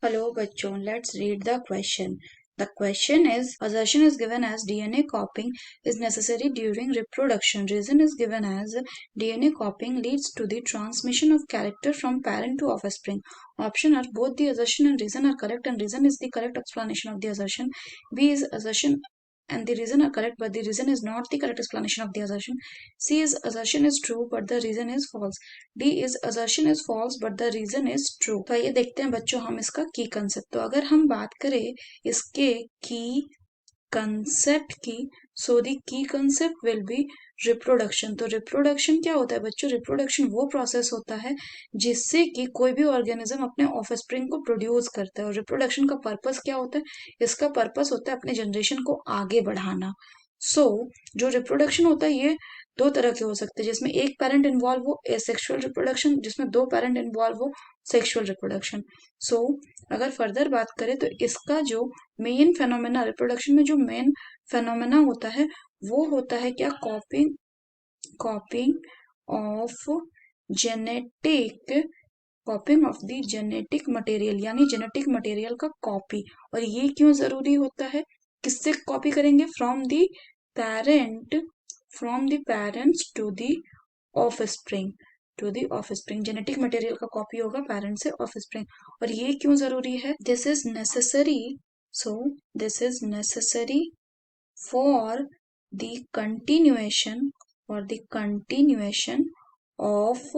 Hello bachcho, let's read the question. The question is, assertion is given as DNA copying is necessary during reproduction. Reason is given as DNA copying leads to the transmission of character from parent to offspring. Option are both the assertion and reason are correct, and reason is the correct explanation of the assertion. B is assertion and the reason are correct, but the reason is not the correct explanation of the assertion. C is assertion is true, but the reason is false. D is assertion is false, but the reason is true. तो आइए देखते हैं बच्चों हम इसका की concept. तो अगर हम बात करें इसके की कंसेप्ट की, सो दी की कंसेप्ट विल बी रिप्रोडक्शन। तो रिप्रोडक्शन क्या होता है बच्चों? रिप्रोडक्शन वो प्रोसेस होता है जिससे कि कोई भी ऑर्गेनिज्म अपने ऑफस्प्रिंग को प्रोड्यूस करता है। और रिप्रोडक्शन का पर्पस क्या होता है? इसका पर्पस होता है अपने जनरेशन को आगे बढ़ाना। जो रिप्रोडक्शन होता है ये दो तरह के हो सकते हैं, जिसमें एक पेरेंट इन्वॉल्व हो एसेक्सुअल रिप्रोडक्शन, जिसमें दो पेरेंट इन्वॉल्व हो सेक्सुअल रिप्रोडक्शन। अगर फर्दर बात करें तो इसका जो मेन फेनोमेना रिप्रोडक्शन में जो मेन फेनोमेना होता है वो होता है क्या? Copying of genetic copying of the genetic material, यानी जेनेटिक मटेरियल का कॉपी। और ये क्यों जरूरी होता है? किससे कॉपी करेंगे? From the parents to the offspring genetic material का कॉपी होगा पेरेंट से ऑफस्प्रिंग। और ये क्यों जरूरी है? This is necessary for the continuation of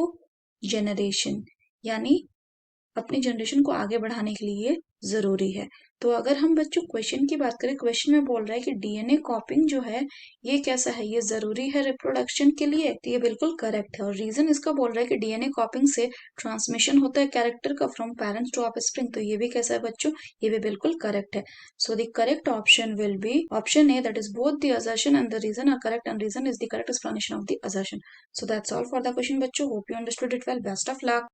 generation, यानी अपनी जनरेशन को आगे बढ़ाने के लिए जरूरी है। तो अगर हम बच्चों क्वेश्चन की बात करें, क्वेश्चन में बोल रहा है कि डीएनए कॉपिंग जो है ये कैसा है? ये जरूरी है रिप्रोडक्शन के लिए, तो ये बिल्कुल करेक्ट है। और रीजन इसका बोल रहा है कि डीएनए कॉपिंग से ट्रांसमिशन होता है कैरेक्टर का फ्रॉम पेरेंट्स टू ऑफस्प्रिंग, तो ये भी कैसा है बच्चों? ये भी बिल्कुल करेक्ट है। So the correct option will be option A, that is both the assertion and the reason are correct, and reason is the correct explanation of the assertion. So that's all for the question बच्चों. Hope you understood it well. Best of luck.